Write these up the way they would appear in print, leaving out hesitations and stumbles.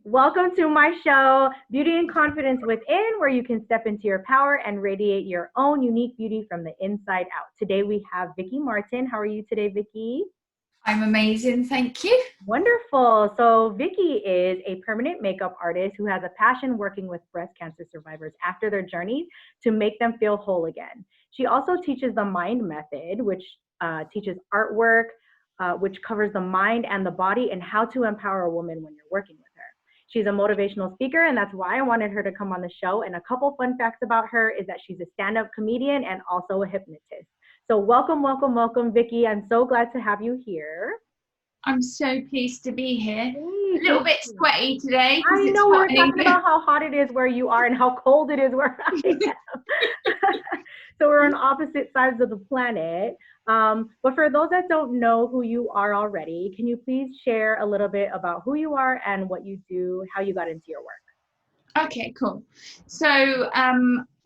Welcome to my show, Beauty and Confidence Within, where you can step into your power and radiate your own unique beauty from the inside out. Today we have Vicky Martin. How are you today, Vicky? I'm amazing, thank you. Wonderful. So, Vicky is a permanent makeup artist who has a passion working with breast cancer survivors after their journey to make them feel whole again. She also teaches the mind method, which teaches artwork, which covers the mind and the body and how to empower a woman when you're working with her. She's a motivational speaker, and that's why I wanted her to come on the show. And a couple fun facts about her is that she's a stand up comedian and also a hypnotist. So, welcome, welcome, welcome, Vicky. I'm so glad to have you here. I'm so pleased to be here. Hey, A little bit sweaty today because I it's know we hot were in talking England. about how hot it is where you are and how cold it is where I am. So we're on opposite sides of the planet. But for those that don't know who you are already, can you please share a little bit about who you are and what you do, how you got into your work? Okay, cool. So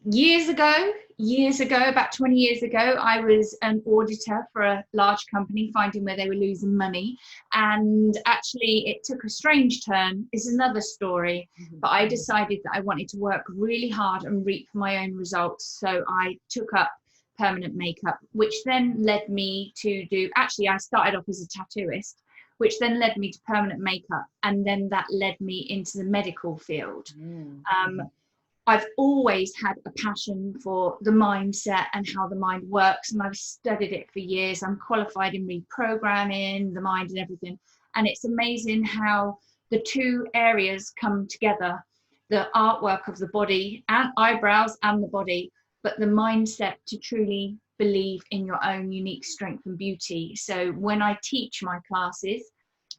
years ago, about 20 years ago, I was an auditor for a large company, finding where they were losing money. And actually, it took a strange turn. It's another story. But I decided that I wanted to work really hard and reap my own results. So I took up permanent makeup, which then led me to do, actually, I started off as a tattooist, which then led me to permanent makeup. And then that led me into the medical field. I've always had a passion for the mindset and how the mind works, and I've studied it for years. I'm qualified in reprogramming the mind and everything, and it's amazing how the two areas come together, the artwork of the body and eyebrows and the body, but the mindset to truly believe in your own unique strength and beauty. So when I teach my classes,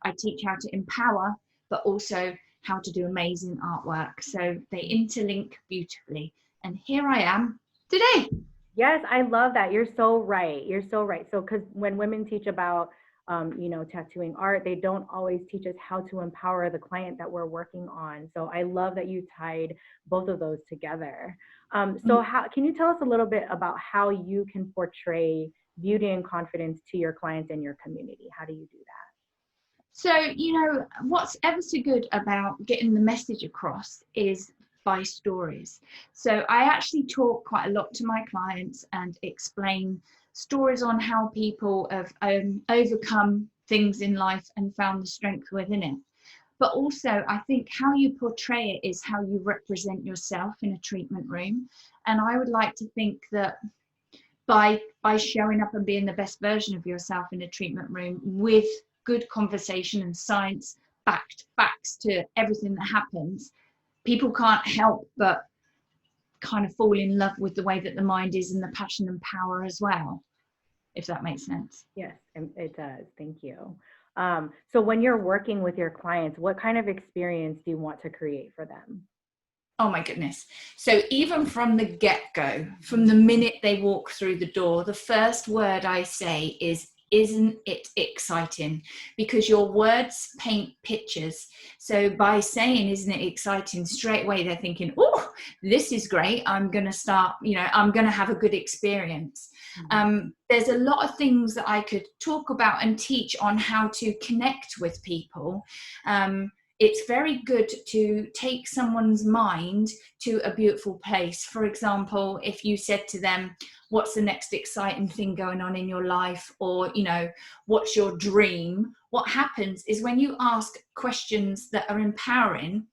I teach how to empower, but also how to do amazing artwork. So they interlink beautifully. And here I am today. Yes, I love that. You're so right. You're so right. So, because when women teach about, tattooing art, they don't always teach us how to empower the client that we're working on. So, I love that you tied both of those together. So, how can you tell us a little bit about how you can portray beauty and confidence to your clients and your community? How do you do that? So, what's ever so good about getting the message across is by stories. So I actually talk quite a lot to my clients and explain stories on how people have overcome things in life and found the strength within it. But also, I think how you portray it is how you represent yourself in a treatment room. And I would like to think that by showing up and being the best version of yourself in a treatment room with good conversation and science backed facts to everything that happens, people can't help but kind of fall in love with the way that the mind is and the passion and power as well, if that makes sense. Yes, it does. Thank you. So when you're working with your clients, what kind of experience do you want to create for them? Oh my goodness. So even from the get-go, from the minute they walk through the door, the first word I say is, isn't it exciting? Because your words paint pictures. So by saying, isn't it exciting, straight away they're thinking, oh, this is great. I'm going to start, I'm going to have a good experience. There's a lot of things that I could talk about and teach on how to connect with people. It's very good to take someone's mind to a beautiful place. For example, if you said to them, what's the next exciting thing going on in your life? Or, what's your dream? What happens is when you ask questions that are empowering,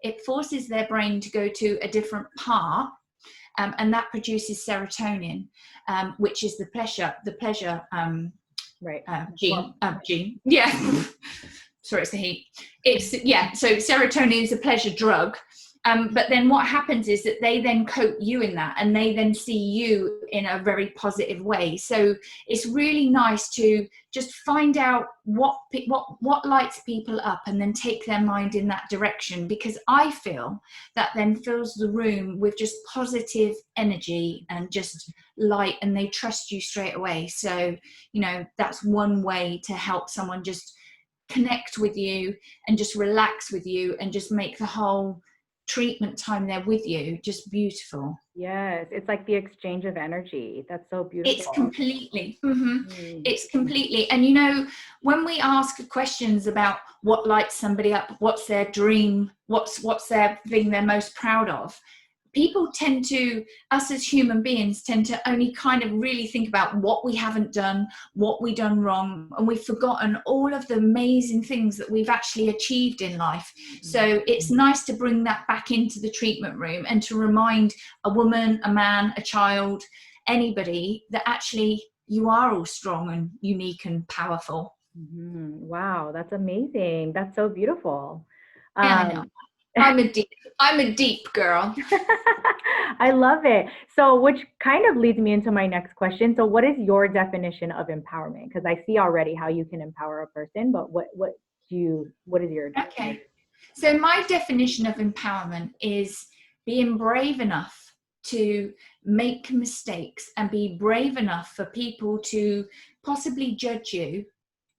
it forces their brain to go to a different part. And that produces serotonin, which is the pleasure Right. gene. Yeah. Sorry, it's the heat. So serotonin is a pleasure drug. But then what happens is that they then coat you in that, and they then see you in a very positive way. So it's really nice to just find out what lights people up and then take their mind in that direction, because I feel that then fills the room with just positive energy and just light, and they trust you straight away. So, that's one way to help someone just connect with you and just relax with you and just make the whole treatment time there with you, just beautiful. Yes, it's like the exchange of energy. That's so It's beautiful. completely, Mm. it's completely. And you know, when we ask questions about what lights somebody up, what's their dream, what's their thing they're most proud of, people tend to, us as human beings tend to only kind of really think about what we haven't done, what we've done wrong, and we've forgotten all of the amazing things that we've actually achieved in life. So it's nice to bring that back into the treatment room and to remind a woman, a man, a child, anybody, that actually you are all strong and unique and powerful. Wow, that's amazing. That's so beautiful. Yeah, I know. Um, I'm a deep girl. I love it. So, which kind of leads me into my next question. So, what is your definition of empowerment? Because I see already how you can empower a person, but what is your definition? Okay. So my definition of empowerment is being brave enough to make mistakes and be brave enough for people to possibly judge you,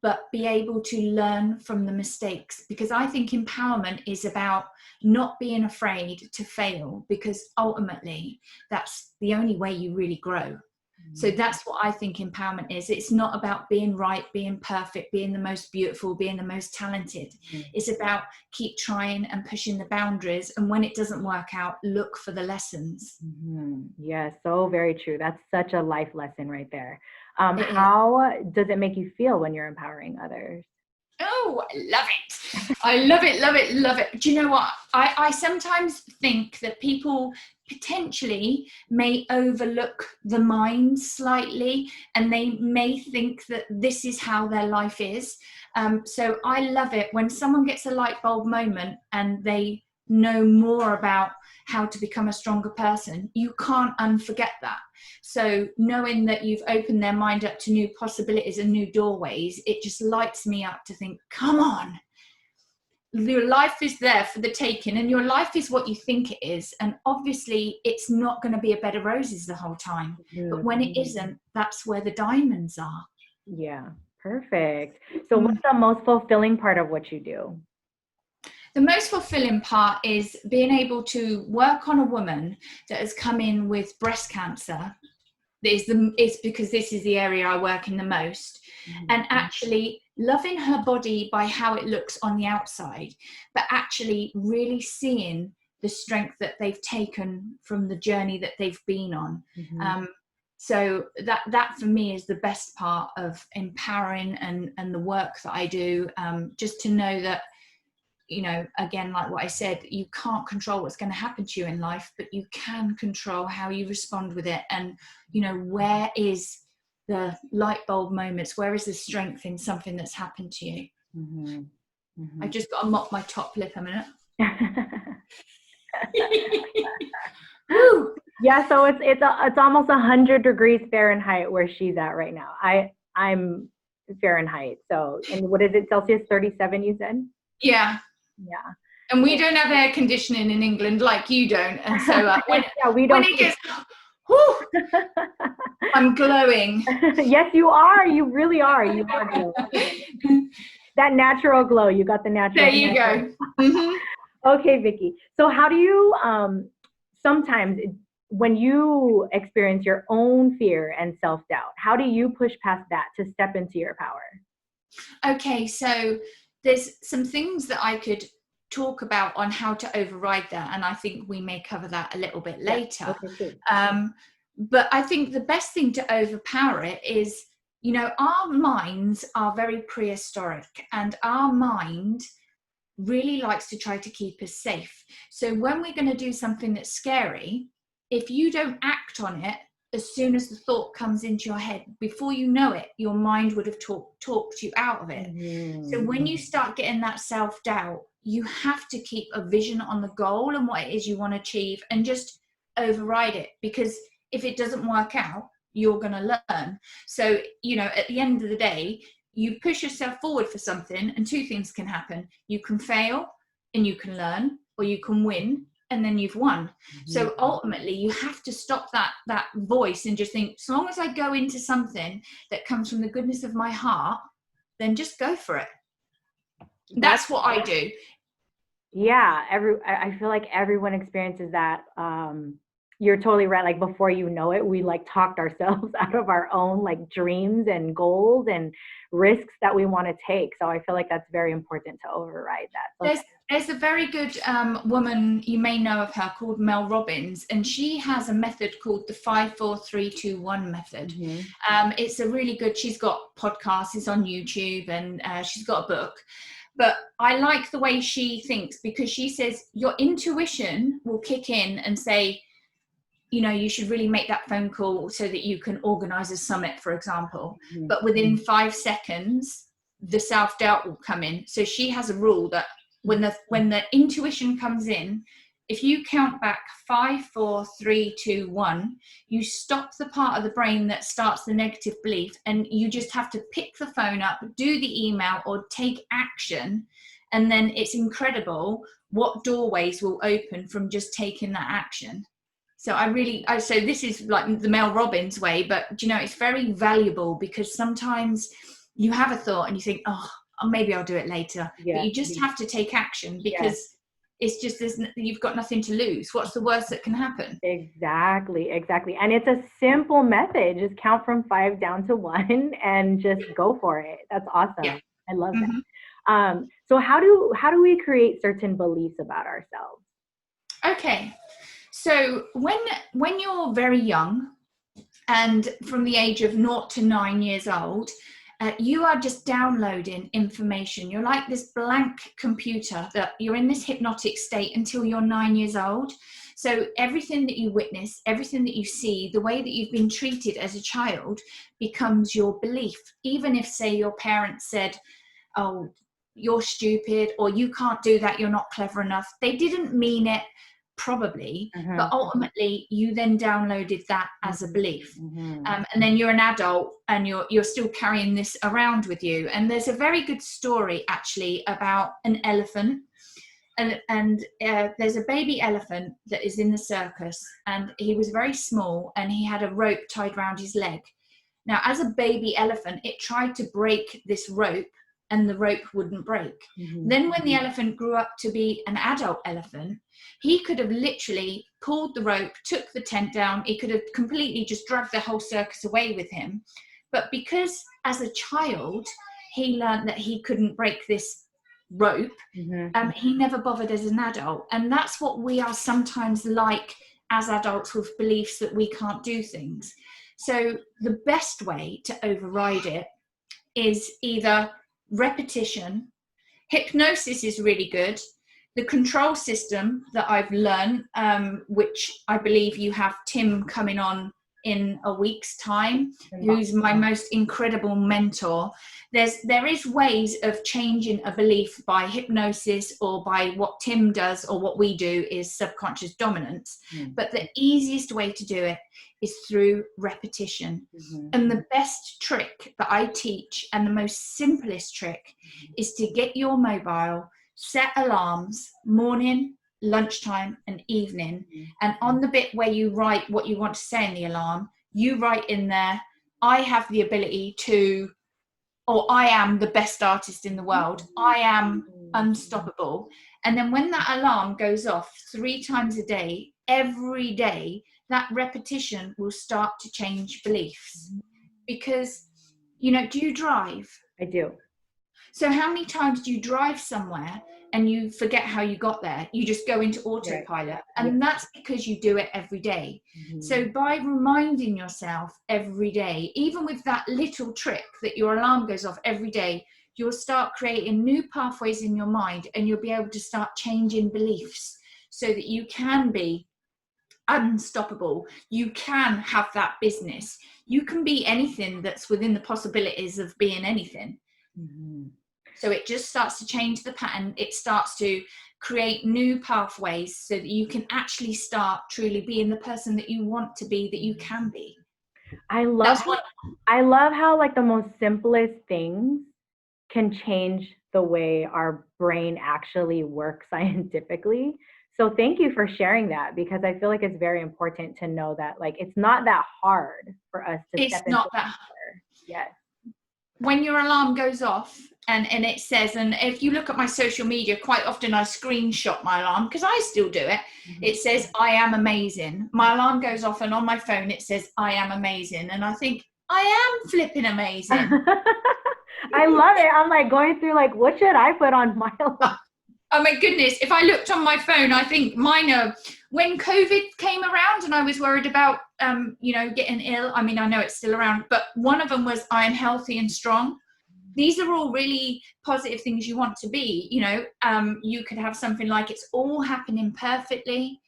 but be able to learn from the mistakes. Because I think empowerment is about not being afraid to fail, because ultimately that's the only way you really grow. So that's what I think empowerment is. It's not about being right, being perfect, being the most beautiful, being the most talented. It's about keep trying and pushing the boundaries. And when it doesn't work out, look for the lessons. Yes, so very true. That's such a life lesson right there. It is. How does it make you feel when you're empowering others? Oh, I love it. I love it, love it, love it. Do you know what? I sometimes think that people potentially may overlook the mind slightly, and they may think that this is how their life is. So I love it when someone gets a light bulb moment and they know more about how to become a stronger person. You can't unforget that. So knowing that you've opened their mind up to new possibilities and new doorways, it just lights me up to think, come on, your life is there for the taking, and your life is what you think it is. And obviously it's not going to be a bed of roses the whole time, but when it isn't, that's where the diamonds are. Yeah, perfect. So what's the most fulfilling part of what you do? The most fulfilling part is being able to work on a woman that has come in with breast cancer. It's because this is the area I work in the most, and actually loving her body by how it looks on the outside, but actually really seeing the strength that they've taken from the journey that they've been on. So that for me is the best part of empowering and the work that I do. Just to know that, you know, again, like what I said, you can't control what's going to happen to you in life, but you can control how you respond with it. And, you know, where is the light bulb moments? Where is the strength in something that's happened to you? I just got to mop my top lip a minute. Woo! Yeah, so it's almost 100 degrees Fahrenheit where she's at right now. I'm Fahrenheit. So, and what is it, Celsius 37 you said? Yeah. Yeah. And we don't have air conditioning in England like you don't. And so when it gets, whew, I'm glowing. Yes, you are. You really are. You are glowing. That natural glow. You got the natural. There you go. Okay, Vicky. So how do you sometimes when you experience your own fear and self-doubt, how do you push past that to step into your power? Okay, so there's some things that I could talk about on how to override that, and I think we may cover that a little bit later. Okay, cool. But I think the best thing to overpower it is, you know, our minds are very prehistoric, and our mind really likes to try to keep us safe. So when we're going to do something that's scary, if you don't act on it, as soon as the thought comes into your head, before you know it, your mind would have talked you out of it. So when you start getting that self-doubt, you have to keep a vision on the goal and what it is you want to achieve, and just override it, because if it doesn't work out, you're going to learn. So, you know, at the end of the day, you push yourself forward for something, and two things can happen. You can fail and you can learn, or you can win and then you've won. So ultimately you have to stop that voice and just think, so long as I go into something that comes from the goodness of my heart, then just go for it. That's what I do. Yeah, I feel like everyone experiences that. You're totally right. Like before you know it, we like talked ourselves out of our own like dreams and goals and risks that we want to take. So I feel like that's very important to override that. So There's a very good woman, you may know of her, called Mel Robbins, and she has a method called the 5-4-3-2-1 method. It's a really good, she's got podcasts, it's on YouTube, and she's got a book. But I like the way she thinks, because she says your intuition will kick in and say, you know, you should really make that phone call so that you can organize a summit, for example. But within 5 seconds, the self-doubt will come in. So she has a rule that when the intuition comes in, if you count back 5, 4, 3, 2, 1, you stop the part of the brain that starts the negative belief, and you just have to pick the phone up, do the email, or take action. And then it's incredible what doorways will open from just taking that action. So so this is like the Mel Robbins way, but you know, it's very valuable, because sometimes you have a thought and you think, oh, maybe I'll do it later. yeah, But you just have to take action, because it's just, you've got nothing to lose. What's the worst that can happen? exactly. And it's a simple method. Just count from 5 down to 1 and just go for it. That's awesome. Yeah. I love that. So how do we create certain beliefs about ourselves? Okay. So when you're very young, and from the age of 0 to 9 years old, you are just downloading information. You're like this blank computer, that you're in this hypnotic state until you're 9 years old. So everything that you witness, everything that you see, the way that you've been treated as a child becomes your belief. Even if, say, your parents said, oh, you're stupid, or you can't do that, you're not clever enough. They didn't mean it, probably, but ultimately you then downloaded that as a belief. And then you're an adult and you're still carrying this around with you. And there's a very good story actually about an elephant, and there's a baby elephant that is in the circus, and he was very small and he had a rope tied around his leg. Now, as a baby elephant, it tried to break this rope and the rope wouldn't break. Then when the elephant grew up to be an adult elephant, he could have literally pulled the rope, took the tent down, he could have completely just dragged the whole circus away with him. But because as a child, he learned that he couldn't break this rope, he never bothered as an adult. And that's what we are sometimes like as adults, with beliefs that we can't do things. So the best way to override it is either repetition. Hypnosis is really good. The control system that I've learned, which I believe you have Tim coming on in a week's time, who's my most incredible mentor. There is ways of changing a belief by hypnosis, or by what Tim does, or what we do is subconscious dominance. But the easiest way to do it is through repetition. And the best trick that I teach, and the most simplest trick, is to get your mobile, set alarms, morning, lunchtime, and evening. And on the bit where you write what you want to say in the alarm, you write in there, I have the ability to, or I am the best artist in the world. I am unstoppable. And then when that alarm goes off 3 times a day, every day, that repetition will start to change beliefs. Because, you know, do you drive? I do. So how many times do you drive somewhere and you forget how you got there? You just go into autopilot. And that's because you do it every day. So by reminding yourself every day, even with that little trick that your alarm goes off every day, you'll start creating new pathways in your mind, and you'll be able to start changing beliefs so that you can be unstoppable. You can have that business. You can be anything that's within the possibilities of being anything. So it just starts to change the pattern. It starts to create new pathways so that you can actually start truly being the person that you want to be, that you can be. I love how like the most simplest things can change the way our brain actually works scientifically. So thank you for sharing that, because I feel like it's very important to know that like it's not that hard for us to step into. It's not that hard. Yes. When your alarm goes off, and it says, and if you look at my social media, quite often I screenshot my alarm because I still do it. It says, I am amazing. My alarm goes off and on my phone it says, I am amazing. And I think, I am flipping amazing. I love it. I'm like going through like, what should I put on my alarm? Oh my goodness, if I looked on my phone, I think mine are, when COVID came around and I was worried about, getting ill. I mean, I know it's still around, but one of them was, I am healthy and strong. These are all really positive things you want to be. You could have something like, it's all happening perfectly.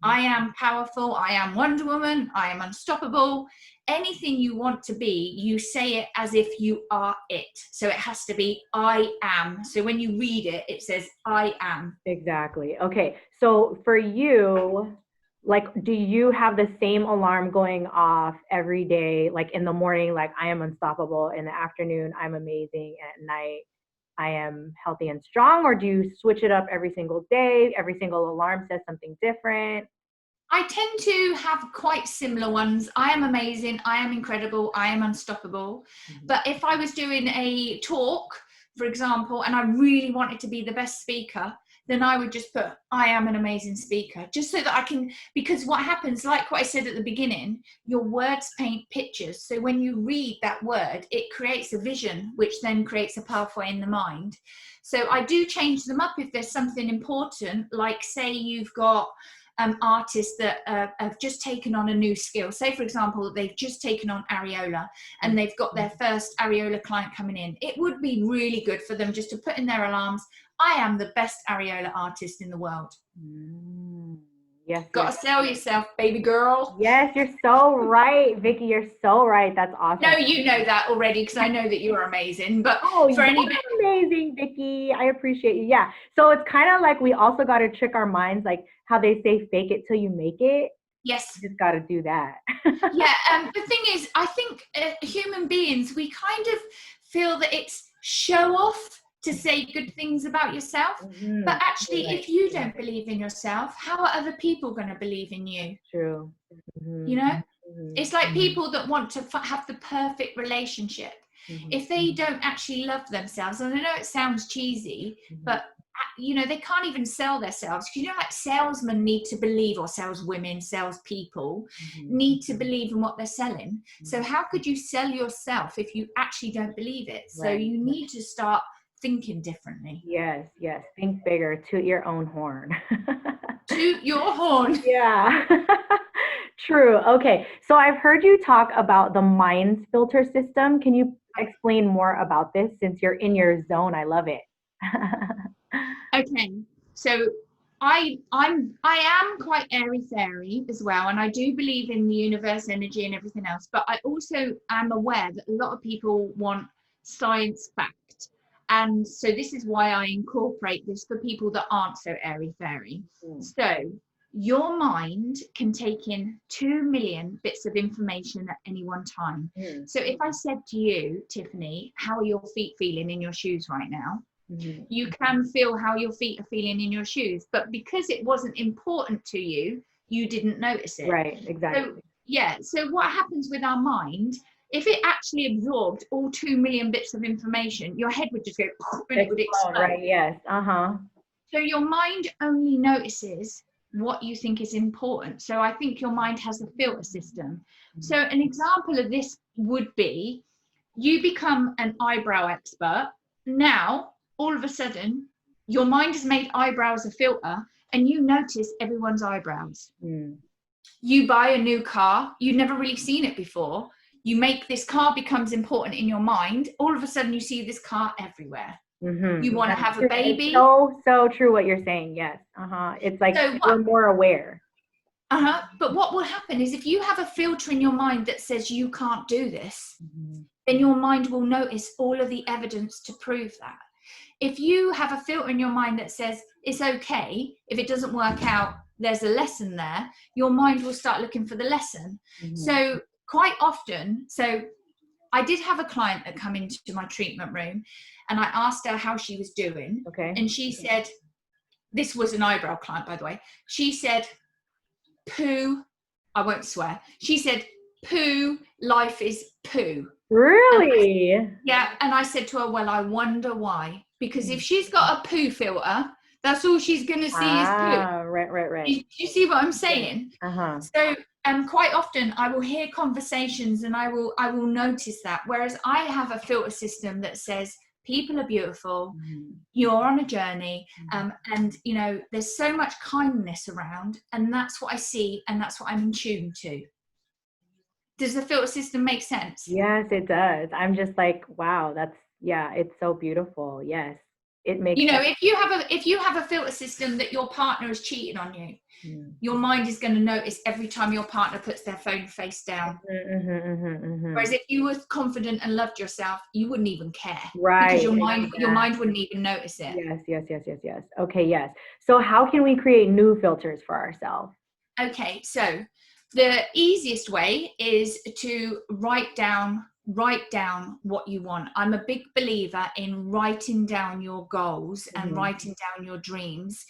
I am powerful. I am Wonder Woman. I am unstoppable. Anything you want to be, you say it as if you are it. So it has to be, I am. So when you read it, it says, I am. Exactly. Okay. So for you, like, do you have the same alarm going off every day? Like in the morning, like I am unstoppable. In the afternoon, I'm amazing. At night, I am healthy and strong. Or do you switch it up every single day? Every single alarm says something different. I tend to have quite similar ones. I am amazing. I am incredible. I am unstoppable. But if I was doing a talk, for example, and I really wanted to be the best speaker, then I would just put, I am an amazing speaker, just so that I can, because what happens, like what I said at the beginning, your words paint pictures. So when you read that word, it creates a vision, which then creates a pathway in the mind. So I do change them up if there's something important, like say you've got artists that have just taken on a new skill. Say, for example, they've just taken on areola and they've got their first areola client coming in. It would be really good for them just to put in their alarms, I am the best areola artist in the world. Yes. Gotta sell yourself, baby girl. Yes, you're so right, Vicky. You're so right. That's awesome. No, you know that already because I know that you're amazing. But for anybody, amazing, Vicky. I appreciate you. Yeah. So it's kind of like we also got to trick our minds, like how they say, "Fake it till you make it." Yes. You just got to do that. Yeah. The thing is, I think human beings, we kind of feel that it's show off to say good things about yourself. But actually, if you don't believe in yourself, how are other people going to believe in you? True. It's like people that want to have the perfect relationship. If they don't actually love themselves, and I know it sounds cheesy, but they can't even sell themselves. Like salesmen need to believe, or saleswomen, salespeople need to believe in what they're selling. So how could you sell yourself if you actually don't believe it? So you need to start thinking differently. Yes. Think bigger. Toot your own horn. Toot your horn. Yeah. True. Okay. So I've heard you talk about the mind filter system. Can you explain more about this since you're in your zone? I love it. Okay. So I am quite airy-fairy as well, and I do believe in the universe energy and everything else, but I also am aware that a lot of people want science backed. And so this is why I incorporate this for people that aren't so airy-fairy. So your mind can take in 2 million bits of information at any one time. So if I said to you, Tiffany, how are your feet feeling in your shoes right now? You can feel how your feet are feeling in your shoes, but because it wasn't important to you, you didn't notice it. Right, exactly. So what happens with our mind, if it actually absorbed all 2 million bits of information, your head would just go and it would explode. Right, yes. So your mind only notices what you think is important. So I think your mind has a filter system. So an example of this would be, you become an eyebrow expert. Now, all of a sudden, your mind has made eyebrows a filter and you notice everyone's eyebrows. You buy a new car, you've never really seen it before. You make this car becomes important in your mind. All of a sudden, you see this car everywhere. You want to have a baby. It's so true what you're saying. Yes. It's like we're more aware. But what will happen is if you have a filter in your mind that says you can't do this, then your mind will notice all of the evidence to prove that. If you have a filter in your mind that says it's okay, if it doesn't work out, there's a lesson there, your mind will start looking for the lesson. So quite often, I did have a client that come into my treatment room and I asked her how she was doing. And she said, this was an eyebrow client, by the way. She said, poo, I won't swear. She said, poo, life is poo. Really? And I said to her, well, I wonder why. Because if she's got a poo filter, that's all she's going to see is poo. Right. You see what I'm saying? Uh-huh. So quite often I will hear conversations and I will notice that. Whereas I have a filter system that says, people are beautiful, you're on a journey, and you know, there's so much kindness around, and that's what I see, and that's what I'm in tune to. Does the filter system make sense? Yes, it does. I'm just like, wow, it's so beautiful. Yes. It makes You know, sense. if you have a filter system that your partner has cheated on you, your mind is going to notice every time your partner puts their phone face down. Whereas if you were confident and loved yourself, you wouldn't even care. Right. Because your mind wouldn't even notice it. Yes. Okay, yes. So how can we create new filters for ourselves? Okay, so the easiest way is to write down what you want. I'm a big believer in writing down your goals and writing down your dreams.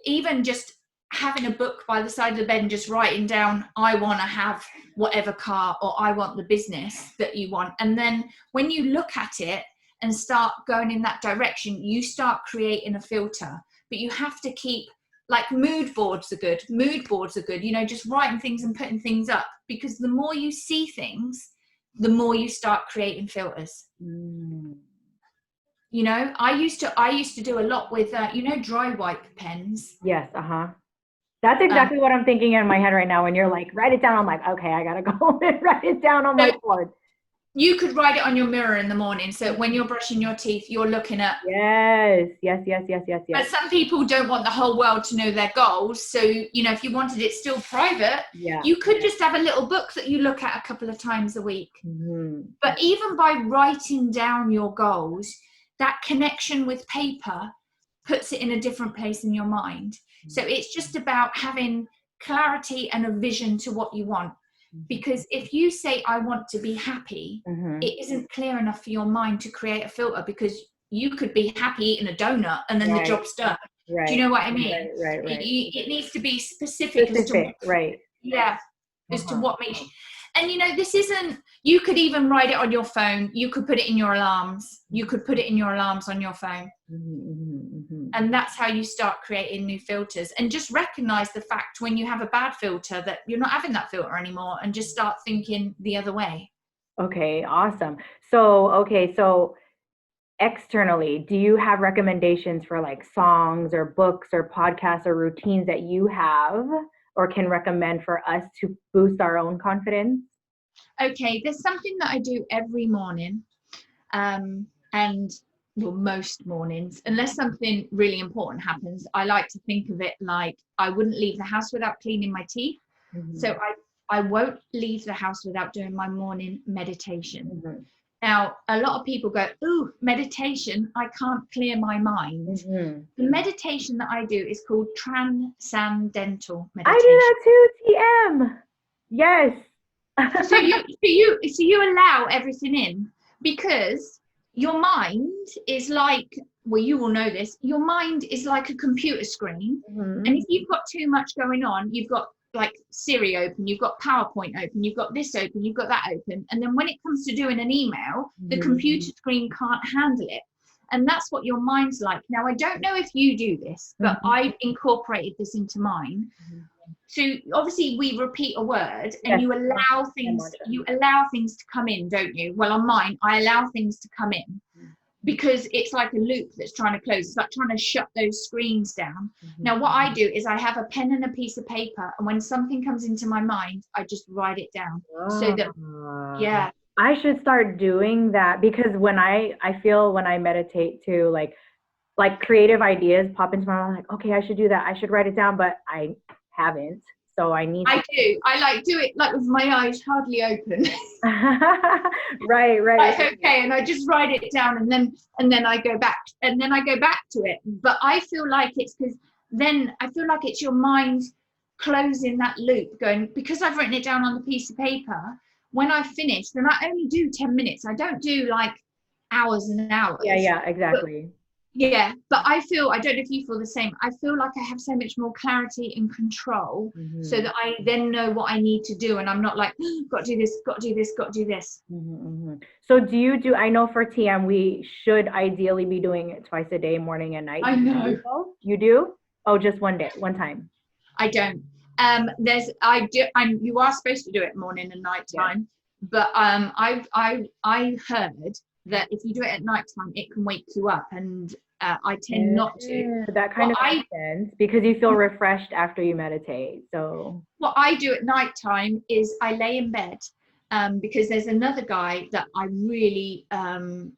Even just having a book by the side of the bed and just writing down, I want to have whatever car, or I want the business that you want. And then when you look at it and start going in that direction, you start creating a filter. But you have to keep, like, mood boards are good, you know, just writing things and putting things up, because the more you see things, the more you start creating filters. You know, I used to do a lot with you know, dry wipe pens. Yes. That's exactly what I'm thinking in my head right now. When you're like, write it down, I'm like, okay, I gotta go and write it down on my board. You could write it on your mirror in the morning, so when you're brushing your teeth, you're looking at. Yes. But some people don't want the whole world to know their goals, so you know, if you wanted it still private, you could just have a little book that you look at a couple of times a week. But even by writing down your goals, that connection with paper puts it in a different place in your mind. So it's just about having clarity and a vision to what you want. Because if you say, I want to be happy, it isn't clear enough for your mind to create a filter, because you could be happy eating a donut and then the job's done. Do you know what I mean? Right. It needs to be specific as to what, as to what makes you. And you know, this isn't, you could even write it on your phone. You could put it in your alarms. You could put it in your alarms on your phone. And that's how you start creating new filters. And just recognize the fact when you have a bad filter that you're not having that filter anymore, and just start thinking the other way. Okay, awesome. So externally, do you have recommendations for like songs or books or podcasts or routines that you have or can recommend for us to boost our own confidence? Okay, there's something that I do every morning. And well, most mornings, unless something really important happens, I like to think of it like I wouldn't leave the house without cleaning my teeth. So I won't leave the house without doing my morning meditation. Now, a lot of people go, ooh, meditation, I can't clear my mind. The meditation that I do is called transcendental meditation. I do that too, TM. Yes. So you allow everything in, because your mind is like, well, you will know this, your mind is like a computer screen. And if you've got too much going on, you've got like Siri open, you've got PowerPoint open, you've got this open, you've got that open. And then when it comes to doing an email, the computer screen can't handle it. And that's what your mind's like. Now, I don't know if you do this, but I've incorporated this into mine. So obviously we repeat a word and you allow things to come in, don't you? Well, on mine, I allow things to come in because it's like a loop that's trying to close. It's like trying to shut those screens down. Now, what I do is I have a pen and a piece of paper, and when something comes into my mind, I just write it down. So that, I should start doing that, because when I feel when I meditate too, like creative ideas pop into my mind, like, okay, I should do that. I should write it down, but I haven't. So I need to. I do it like with my eyes hardly open. Right. Like, okay, and I just write it down, and then I go back, to it. But I feel like it's because then I feel like it's your mind closing that loop, going, because I've written it down on the piece of paper. When I finish, then I only do 10 minutes. I don't do like hours and hours. Yeah, exactly. Yeah, but I don't know if you feel the same. I feel like I have so much more clarity and control, so that I then know what I need to do, and I'm not like, oh, got to do this, got to do this, got to do this. So I know for TM, we should ideally be doing it twice a day, morning and night. I know. You do? Oh, just one day, one time. I don't. You are supposed to do it morning and night time, but I heard that if you do it at night time, it can wake you up, and I tend not to. That kind of makes sense because you feel refreshed after you meditate. So what I do at night time is I lay in bed, because there's another guy that I really am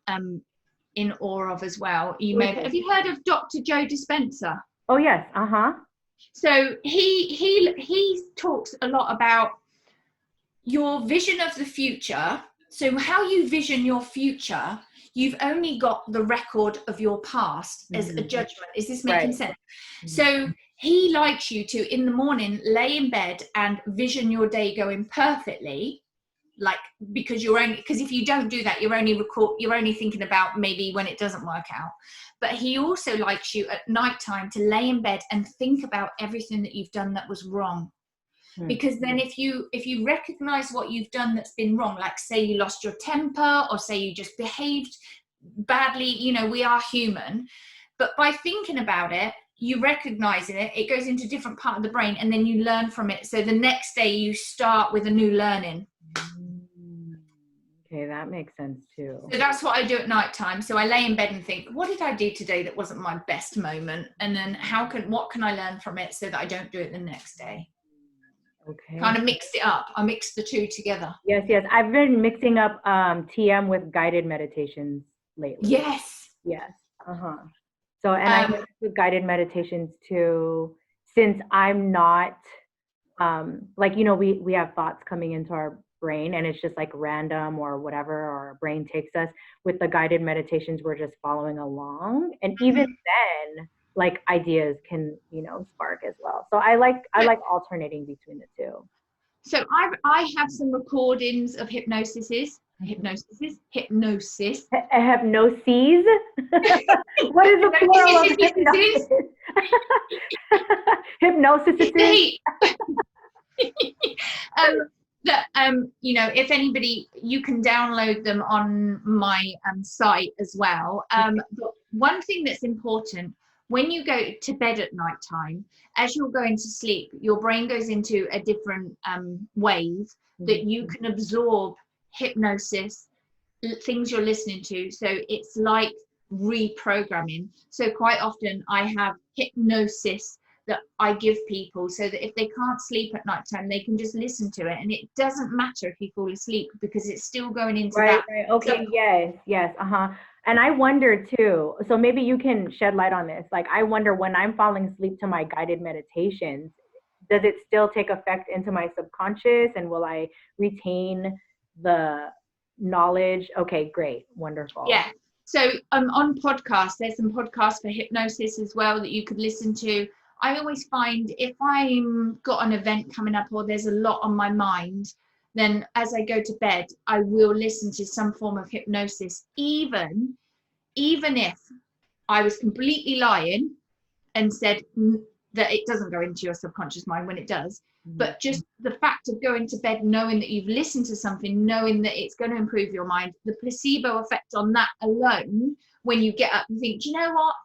in awe of as well. Have you heard of Dr. Joe Dispenza? Oh yes, So he talks a lot about your vision of the future. So how you vision your future, you've only got the record of your past as a judgment. Is this making sense? So he likes you to, in the morning, lay in bed and vision your day going perfectly, like, because if you don't do that, you're only thinking about maybe when it doesn't work out. But he also likes you at nighttime to lay in bed and think about everything that you've done that was wrong. Because then if you recognize what you've done that's been wrong, like say you lost your temper, or say you just behaved badly, we are human. But by thinking about it, you recognizing it goes into a different part of the brain, and then you learn from it. So the next day you start with a new learning. Okay, that makes sense too. So that's what I do at night time. So I lay in bed and think, what did I do today that wasn't my best moment? And then what can I learn from it so that I don't do it the next day? Okay. Kind of mixed it up. I mixed the two together. Yes. I've been mixing up TM with guided meditations lately. Yes. So, and I mix with guided meditations too, since I'm not, we have thoughts coming into our brain, and it's just like random or whatever, or our brain takes us. With the guided meditations, we're just following along. And even then, like, ideas can, spark as well. So I like alternating between the two. So I have some recordings of hypnosis. Hypnosis. Hypnoses? What is the plural of hypnosis? Hypnosis. If anybody, you can download them on my site as well. But one thing that's important, when you go to bed at night time, as you're going to sleep, your brain goes into a different wave that you can absorb hypnosis, things you're listening to. So it's like reprogramming. So quite often I have hypnosis that I give people, so that if they can't sleep at night time, they can just listen to it, and it doesn't matter if you fall asleep, because it's still going into that. Right. Okay. Yes. And I wonder too, so maybe you can shed light on this. Like, I wonder, when I'm falling asleep to my guided meditations, does it still take effect into my subconscious, and will I retain the knowledge? Okay, great. Wonderful. Yeah. So on podcasts, there's some podcasts for hypnosis as well that you could listen to. I always find if I'm got an event coming up, or there's a lot on my mind, then as I go to bed, I will listen to some form of hypnosis, even if I was completely lying and said that it doesn't go into your subconscious mind when it does. But just the fact of going to bed knowing that you've listened to something, knowing that it's going to improve your mind, the placebo effect on that alone, when you get up and think, do you know what?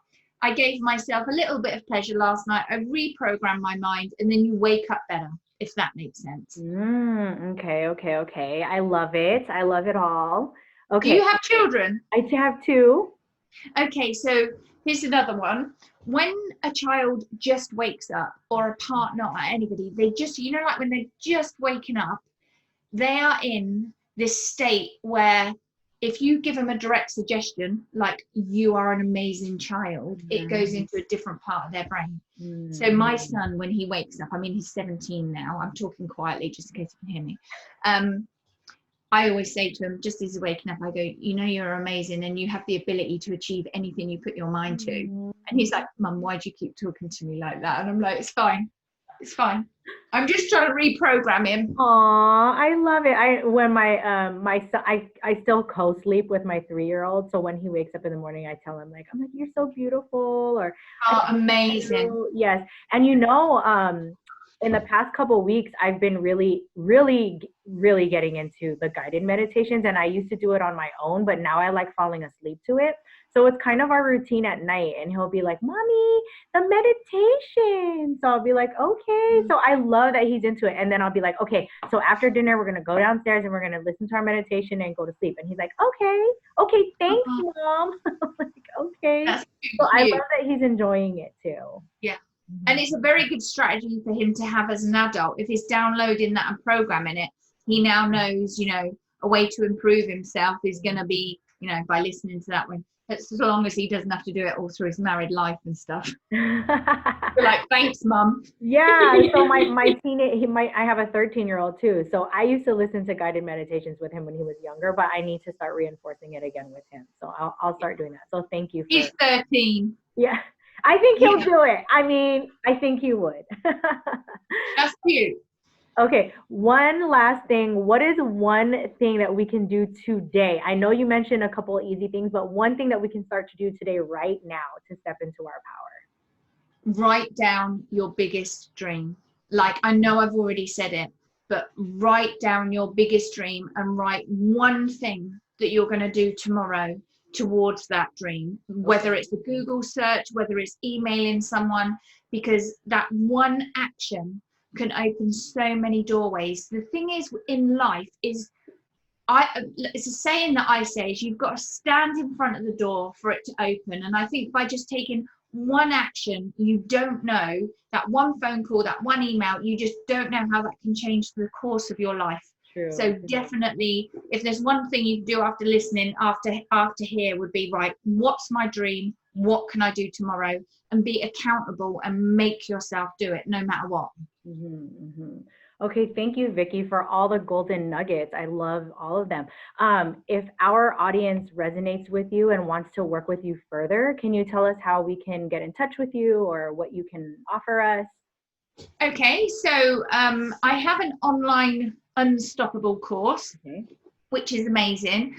I gave myself a little bit of pleasure last night. I reprogrammed my mind, and then you wake up better, if that makes sense. Okay. I love it. I love it all. Okay. Do you have children? I have 2. Okay, so here's another one. When a child just wakes up, or a partner or anybody, they just, like when they're just waking up, they are in this state where if you give them a direct suggestion, like, you are an amazing child, it goes into a different part of their brain. So my son, when he wakes up, he's 17 now, I'm talking quietly just in case you can hear me. I always say to him, just as he's waking up, I go, you're amazing, and you have the ability to achieve anything you put your mind to. And he's like, Mum, why do you keep talking to me like that? And I'm like, it's fine. It's fine. I'm just trying to reprogram him. Aw, I love it. When my son, I still co-sleep with my 3-year-old. So when he wakes up in the morning, I tell him like, I'm like, you're so beautiful, or I Oh, love amazing. you. Yes. And in the past couple of weeks, I've been really getting into the guided meditations, and I used to do it on my own, but now I like falling asleep to it. So it's kind of our routine at night, and he'll be like, Mommy, the meditation. So I'll be like, okay. So I love that he's into it. And then I'll be like, okay, so after dinner, we're going to go downstairs and we're going to listen to our meditation and go to sleep. And he's like, okay, thanks, Mom. I'm like, okay. That's So I cute. love that he's enjoying it too. Yeah. And it's a very good strategy for him to have as an adult. If he's downloading that and programming it, he now knows, a way to improve himself is going to be, by listening to that one. As long as he doesn't have to do it all through his married life and stuff. We're like, thanks, Mum. Yeah. So I have a 13-year-old too. So I used to listen to guided meditations with him when he was younger, but I need to start reinforcing it again with him. So I'll start doing that. So thank you. He's 13. Yeah. I think he'll do it. I mean, I think he would. That's cute. Okay, one last thing. What is one thing that we can do today? I know you mentioned a couple of easy things, but one thing that we can start to do today right now to step into our power. Write down your biggest dream. Like, I know I've already said it, but write down your biggest dream and write one thing that you're going to do tomorrow towards that dream, whether it's a Google search, whether it's emailing someone, because that one action can open so many doorways. The thing is in life is, it's a saying that I say, is you've got to stand in front of the door for it to open. And I think by just taking one action, you don't know, that one phone call, that one email, you just don't know how that can change the course of your life. True. So definitely, if there's one thing you do after listening, after here, would be, right, what's my dream? What can I do tomorrow? And be accountable and make yourself do it no matter what. Okay, thank you, Vicky, for all the golden nuggets. I love all of them. If our audience resonates with you and wants to work with you further, can you tell us how we can get in touch with you or what you can offer us? Okay, so I have an online Unstoppable course, which is amazing.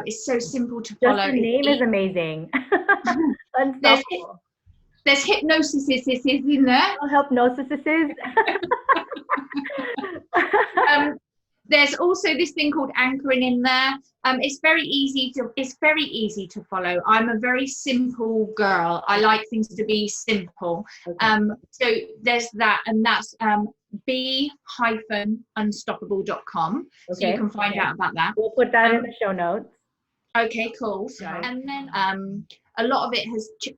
It's so simple to follow. Just the name is amazing. Unstoppable. There's hypnosis in there. Hypnosis. There's also this thing called anchoring in there. It's very easy to follow. I'm a very simple girl. I like things to be simple. So there's that, and that's be-unstoppable.com. So you can find out about that. We'll put that in the show notes. Okay, cool. And then a lot of it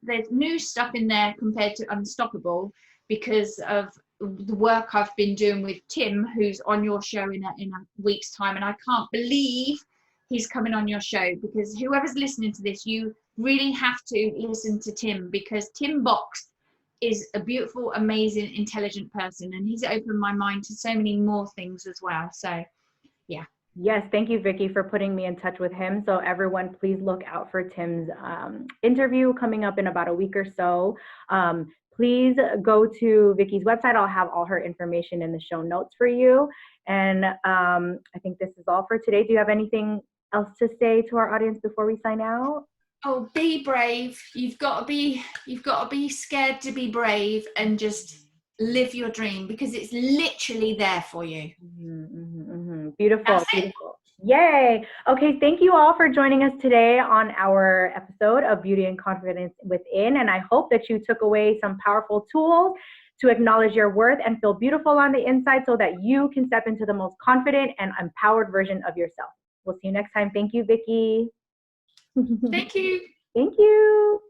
there's new stuff in there compared to Unstoppable because of the work I've been doing with Tim, who's on your show in a week's time. And I can't believe he's coming on your show, because whoever's listening to this, you really have to listen to Tim, because Tim Box is a beautiful, amazing, intelligent person. And he's opened my mind to so many more things as well. So, yeah. Yes, thank you, Vicky, for putting me in touch with him. So everyone, please look out for Tim's interview coming up in about a week or so. Please go to Vicky's website. I'll have all her information in the show notes for you. And I think this is all for today. Do you have anything else to say to our audience before we sign out? Oh, be brave. You've got to be scared to be brave, and just live your dream, because it's literally there for you. Beautiful. Yay. Okay, thank you all for joining us today on our episode of Beauty and Confidence Within. And I hope that you took away some powerful tools to acknowledge your worth and feel beautiful on the inside, so that you can step into the most confident and empowered version of yourself. We'll see you next time. Thank you, Vicky. Thank you. Thank you.